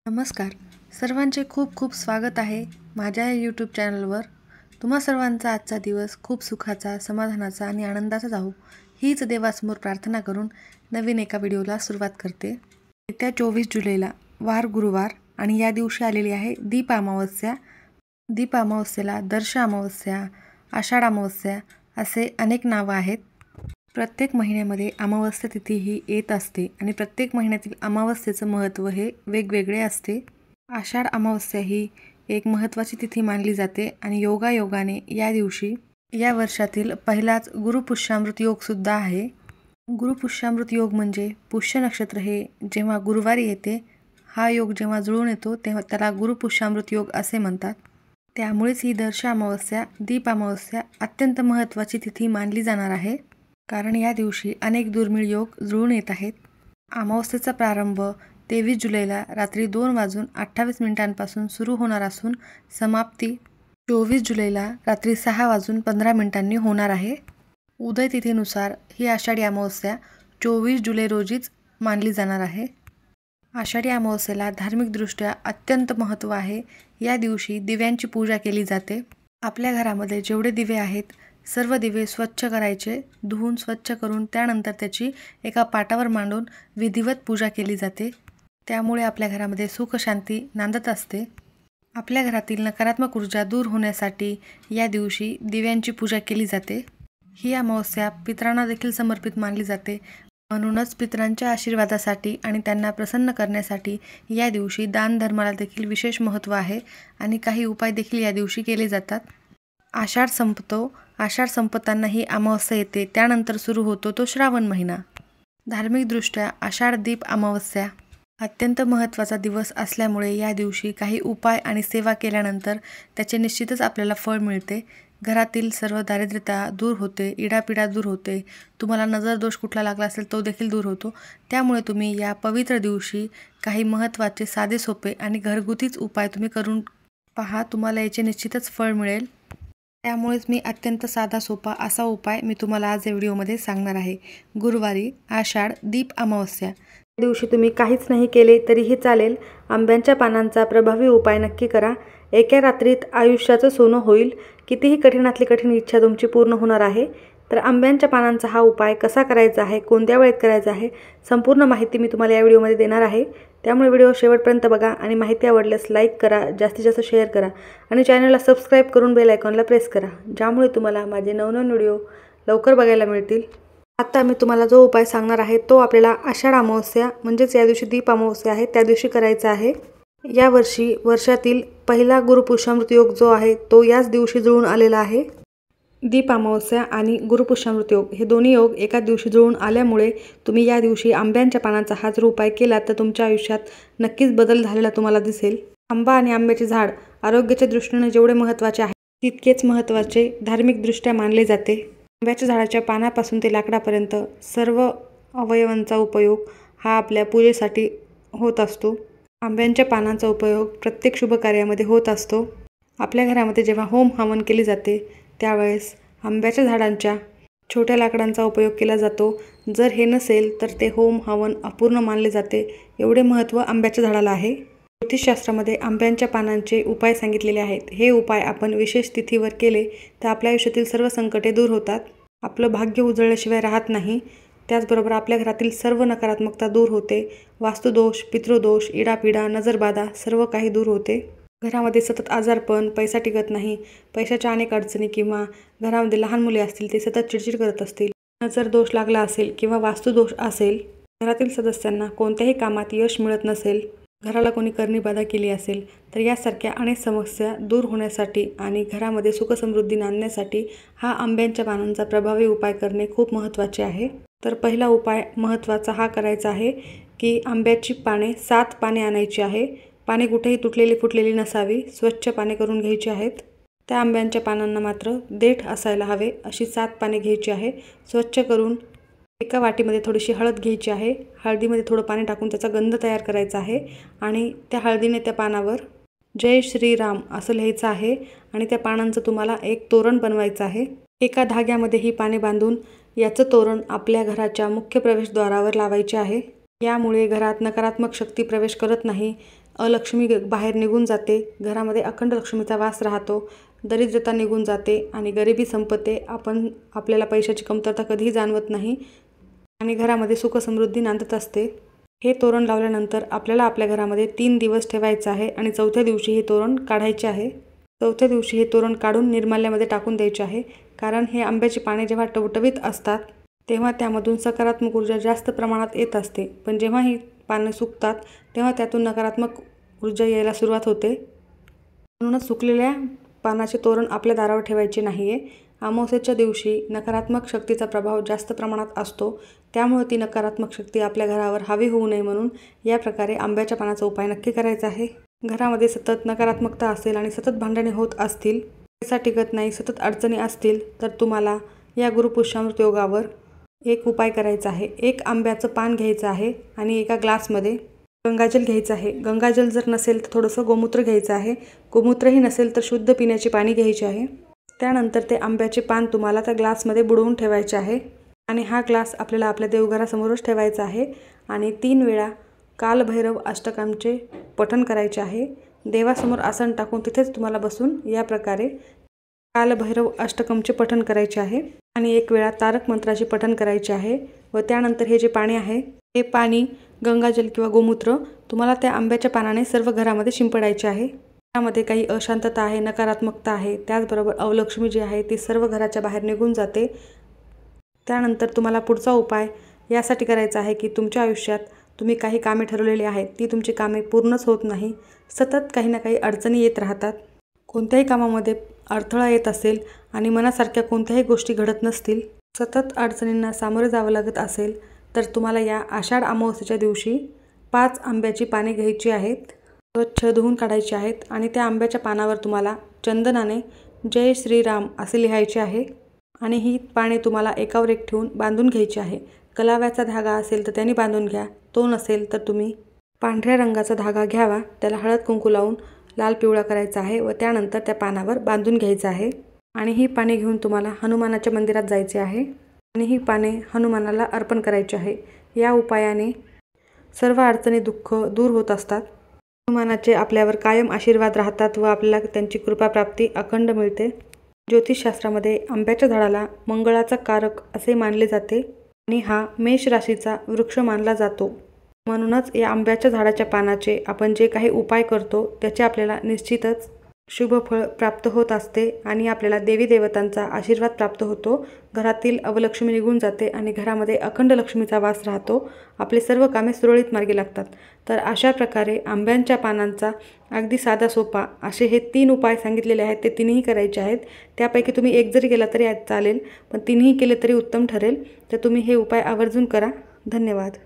नमस्कार. सर्वांचे खूप खूप स्वागत आहे माझ्या यूट्यूब चॅनलवर. तुम्हा सर्वांचा आजचा दिवस खूप सुखाचा, समाधानाचा आणि आनंदाचा जावो हीच देवासमोर प्रार्थना करून नवीन एका व्हिडिओला सुरुवात करते. येत्या 24 जुलैला वार गुरुवार आणि या दिवशी आलेली आहे दीप अमावस्या. दीप अमावस्येला दर्श अमावस्या, आषाढ अमावस्या असे अनेक नावं आहेत. प्रत्येक महिन्यामध्ये अमावस्या तिथी ही येत असते आणि प्रत्येक महिन्यातील अमावस्येचं महत्त्व हे वेगवेगळे असते. आषाढ अमावस्या ही एक महत्त्वाची तिथी मानली जाते आणि योगायोगाने या दिवशी या वर्षातील पहिलाच गुरुपुष्यामृत योगसुद्धा आहे. गुरुपुष्यामृत योग म्हणजे पुष्य नक्षत्र हे जेव्हा गुरुवारी येते, हा योग जेव्हा जुळून येतो तेव्हा त्याला गुरुपुष्यामृत योग असे म्हणतात. त्यामुळेच ही दर्श अमावस्या, दीप अमावस्या अत्यंत महत्त्वाची तिथी मानली जाणार आहे. कारण या दिवशी अनेक दुर्मिळ योग जुळून येत आहेत. अमावस्येचा प्रारंभ 23 जुलैला रात्री 2:28 सुरू होणार असून समाप्ती 24 जुलैला रात्री 6:15 होणार आहे. उदय तिथीनुसार ही आषाढी अमावस्या 24 जुलै रोजीच मानली जाणार आहे. आषाढी अमावस्येला धार्मिकदृष्ट्या अत्यंत महत्त्व आहे. या दिवशी दिव्यांची पूजा केली जाते. आपल्या घरामध्ये जेवढे दिवे आहेत सर्व दिवे स्वच्छ करायचे, धुवून स्वच्छ करून त्यानंतर त्याची एका पाटावर मांडून विधिवत पूजा केली जाते. त्यामुळे आपल्या घरामध्ये सुख शांती नांदत असते. आपल्या घरातील नकारात्मक ऊर्जा दूर होण्यासाठी या दिवशी दिव्यांची पूजा केली जाते. ही अमावस्या पितरांना देखील समर्पित मानली जाते. म्हणूनच पितरांच्या आशीर्वादासाठी आणि त्यांना प्रसन्न करण्यासाठी या दिवशी दानधर्माला देखील विशेष महत्त्व आहे आणि काही उपाय देखील या दिवशी केले जातात. आषाढ संपतो. आषाढ संपताना ही अमावस्या येते. त्यानंतर सुरू होतो तो श्रावण महिना. धार्मिकदृष्ट्या आषाढ दीप अमावस्या अत्यंत महत्त्वाचा दिवस असल्यामुळे या दिवशी काही उपाय आणि सेवा केल्यानंतर त्याचे निश्चितच आपल्याला फळ मिळते. घरातील सर्व दारिद्र्यता दूर होते, इडापिडा दूर होते. तुम्हाला नजर दोष कुठला लागला असेल तो देखील दूर होतो. त्यामुळे तुम्ही या पवित्र दिवशी काही महत्त्वाचे साधे सोपे आणि घरगुतीच उपाय तुम्ही करून पहा. तुम्हाला याचे निश्चितच फळ मिळेल. त्यामुळेच मी अत्यंत साधा सोपा असा उपाय मी तुम्हाला आज या व्हिडिओमध्ये सांगणार आहे. गुरुवारी आषाढ दीप अमावस्या या दिवशी तुम्ही काहीच नाही केले तरीही चालेल. आंब्यांच्या पानांचा प्रभावी उपाय नक्की करा. एका रात्रीत आयुष्याचं सोनं होईल. कितीही कठीणातली कठीण इच्छा तुमची पूर्ण होणार आहे. तर आंब्यांच्या पानांचा हा उपाय कसा करायचा आहे, कोणत्या वेळेत करायचा आहे, संपूर्ण माहिती मी तुम्हाला या व्हिडिओमध्ये देणार आहे. त्यामुळे व्हिडिओ शेवटपर्यंत बघा आणि माहिती आवडल्यास लाईक करा, जास्तीत जास्त शेअर करा आणि चॅनलला सबस्क्राईब करून बेल आयकॉनला प्रेस करा, ज्यामुळे तुम्हाला माझे नवनवीन व्हिडिओ लवकर बघायला मिळतील. आता मी तुम्हाला जो उपाय सांगणार आहे तो आपल्याला आषाढ अमावस्या म्हणजेच या दिवशी दीप अमावस्या आहे त्या दिवशी करायचा आहे. या वर्षी वर्षातील पहिला गुरुपुष्यामृत योग जो आहे तो याच दिवशी जुळून आलेला आहे. दीप अमावस्या आणि गुरुपुष्यामृत योग हे दोन्ही योग एकाच दिवशी जुळून आल्यामुळे तुम्ही या दिवशी आंब्यांच्या पानांचा हा जर उपाय केला तर तुमच्या आयुष्यात नक्कीच बदल झालेला तुम्हाला दिसेल. आंबा आणि आंब्याचे झाड आरोग्याच्या दृष्टीने जेवढे महत्त्वाचे आहे तितकेच महत्त्वाचे धार्मिकदृष्ट्या मानले जाते. आंब्याच्या झाडाच्या पानापासून ते लाकडापर्यंत सर्व अवयवांचा उपयोग हा आपल्या पूजेसाठी होत असतो. आंब्यांच्या पानांचा उपयोग प्रत्येक शुभ कार्यामध्ये होत असतो. आपल्या घरामध्ये जेव्हा होम हवन केले जाते त्यावेळेस आंब्याच्या झाडांच्या छोट्या लाकडांचा उपयोग केला जातो. जर हे नसेल तर ते होम हवन अपूर्ण मानले जाते. एवढे महत्त्व आंब्याच्या झाडाला आहे. ज्योतिषशास्त्रामध्ये आंब्यांच्या पानांचे उपाय सांगितलेले आहेत. हे उपाय आपण विशेष तिथीवर केले तर आपल्या आयुष्यातील सर्व संकटे दूर होतात. आपलं भाग्य उजळल्याशिवाय राहत नाही. त्याचबरोबर आपल्या घरातील सर्व नकारात्मकता दूर होते. वास्तुदोष, पितृदोष, इडापिडा, नजरबाधा सर्व काही दूर होते. घरामध्ये सतत आजारपण, पैसा टिकत नाही, पैशाच्या अनेक अडचणी किंवा घरामध्ये लहान मुले असतील ते सतत चिडचिड करत असतील, नजर दोष लागला असेल किंवा वास्तुदोष असेल, घरातील सदस्यांना कोणत्याही कामात यश मिळत नसेल, घराला कोणी करणीबाधा केली असेल तर यासारख्या अनेक समस्या दूर होण्यासाठी आणि घरामध्ये सुखसमृद्धी आणण्यासाठी हा आंब्यांच्या पानांचा प्रभावी उपाय करणे खूप महत्त्वाचे आहे. तर पहिला उपाय महत्त्वाचा हा करायचा आहे की आंब्याची पाने 7 पाने आणायची आहे. पाने कुठेही तुटलेली फुटलेली नसावी, स्वच्छ पाने करून घ्यायची आहेत. त्या आंब्यांच्या पानांना मात्र देठ असायला हवे अशी 7 पाने घ्यायची आहे. स्वच्छ करून एका वाटीमध्ये थोडीशी हळद घ्यायची आहे. हळदीमध्ये थोडं पाणी टाकून त्याचा गंध तयार करायचा आहे आणि त्या हळदीने त्या पानावर जय श्रीराम असं लिहायचं आहे आणि त्या पानांचं तुम्हाला एक तोरण बनवायचं आहे. एका धाग्यामध्ये ही पाने बांधून याचं तोरण आपल्या घराच्या मुख्य प्रवेशद्वारावर लावायचे आहे. यामुळे घरात नकारात्मक शक्ती प्रवेश करत नाही, अलक्ष्मी बाहेर निघून जाते, घरामध्ये अखंड लक्ष्मीचा वास राहतो, दरिद्रता निघून जाते आणि गरिबी संपते. आपल्याला पैशाची कमतरता कधीही जाणवत नाही आणि घरामध्ये सुख समृद्धी नांदत असते. हे तोरण लावल्यानंतर आपल्याला आपल्या घरामध्ये 3 दिवस ठेवायचं आहे आणि 4थ्या दिवशी हे तोरण काढायचे आहे. 4थ्या दिवशी हे तोरण काढून निर्माल्यामध्ये टाकून द्यायचे आहे. कारण हे आंब्याची पाने जेव्हा टवटवीत असतात तेव्हा त्यामधून सकारात्मक ऊर्जा जास्त प्रमाणात येत असते, पण जेव्हा ही पाने सुकतात तेव्हा त्यातून नकारात्मक ऊर्जा यायला सुरुवात होते. म्हणूनच सुकलेल्या पानाचे तोरण आपल्या दारावर ठेवायचे नाही आहे. अमावस्येच्या दिवशी नकारात्मक शक्तीचा प्रभाव जास्त प्रमाणात असतो, त्यामुळे ती नकारात्मक शक्ती आपल्या घरावर हावी होऊ नये म्हणून या प्रकारे आंब्याच्या पानाचा उपाय नक्की करायचा आहे. घरामध्ये सतत नकारात्मकता असेल आणि सतत भांडणे होत असतील, पैसा टिकत नाही, सतत अडचणी असतील, तर तुम्हाला या गुरुपुष्यामृत योगावर एक उपाय करायचा आहे. एक आंब्याचं पान घ्यायचं आहे आणि एका ग्लासमध्ये गंगाजल घ्यायचं आहे. गंगाजल जर नसेल तर थोडंसं गोमूत्र घ्यायचं आहे. गोमूत्रही नसेल तर शुद्ध पिण्याची पाणी घ्यायची आहे. त्यानंतर ते आंब्याचे पान तुम्हाला त्या ग्लासमध्ये बुडवून ठेवायचे आहे आणि हा ग्लास आपल्याला आपल्या देवघरासमोरच ठेवायचा आहे आणि 3 वेळा कालभैरव अष्टकांचे पठण करायचे आहे. देवासमोर आसन टाकून तिथेच तुम्हाला बसून या प्रकारे कालभैरव अष्टकमचे पठण करायचे आहे आणि 1 वेळा तारक मंत्राचे पठण करायचे आहे. व त्यानंतर हे जे पाणी आहे हे पाणी गंगाजल किंवा गोमूत्र तुम्हाला त्या आंब्याच्या पानाने सर्व घरामध्ये शिंपडायचे आहे. त्यामध्ये काही अशांतता आहे, नकारात्मकता आहे, त्याचबरोबर अवलक्ष्मी जी आहे ती सर्व घराच्या बाहेर निघून जाते. त्यानंतर तुम्हाला पुढचा उपाय यासाठी करायचा आहे की तुमच्या आयुष्यात तुम्ही काही कामे ठरवलेली आहेत, ती तुमची कामे पूर्णच होत नाही. सतत काही ना काही अडचणी येत राहतात. कोणत्याही कामामध्ये अडथळा येत असेल आणि मनासारख्या कोणत्याही गोष्टी घडत नसतील, सतत अडचणींना सामोरे जावं लागत असेल, तर तुम्हाला या आषाढ अमावस्येच्या दिवशी 5 आंब्याची पाने घ्यायची आहेत, स्वच्छ धुवून काढायची आहेत आणि त्या आंब्याच्या पानावर तुम्हाला चंदनाने जय श्रीराम असे लिहायचे आहे आणि ही पाने तुम्हाला एकावर एक ठेवून बांधून घ्यायची आहे. कलाव्याचा धागा असेल तर त्याने बांधून घ्या, तो नसेल तर तुम्ही पांढऱ्या रंगाचा धागा घ्यावा, त्याला हळद कुंकू लावून लाल पिवळा करायचा आहे व त्यानंतर त्या पानावर बांधून घ्यायचं आहे. आणि ही पाने घेऊन तुम्हाला हनुमानाच्या मंदिरात जायचे आहे आणि ही पाने हनुमानाला अर्पण करायची आहे. या उपायाने सर्व अडचणी दुःख दूर होत असतात. हनुमानाचे आपल्यावर कायम आशीर्वाद राहतात व आपल्याला त्यांची कृपाप्राप्ती अखंड मिळते. ज्योतिषशास्त्रामध्ये आंब्याच्या झाडाला मंगळाचा कारक असे मानले जाते आणि हा मेष राशीचा वृक्ष मानला जातो. म्हणूनच या आंब्याच्या झाडाच्या पानाचे आपण जे काही उपाय करतो त्याचे आपल्याला निश्चितच शुभ फळ प्राप्त होत असते आणि आपल्याला देवी देवतांचा आशीर्वाद प्राप्त होतो. घरातील अवलक्ष्मी निघून जाते आणि घरामध्ये अखंड लक्ष्मीचा वास राहतो. आपले सर्व कामे सुरळीत मार्गी लागतात. तर अशा प्रकारे आंब्यांच्या पानांचा अगदी साधा सोपा असे हे 3 उपाय सांगितलेले आहेत, ते 3ही करायचे आहेत. त्यापैकी तुम्ही एक जरी केला तरी चालेल, पण 3ही केले तरी उत्तम ठरेल. तर तुम्ही हे उपाय आवर्जून करा. धन्यवाद.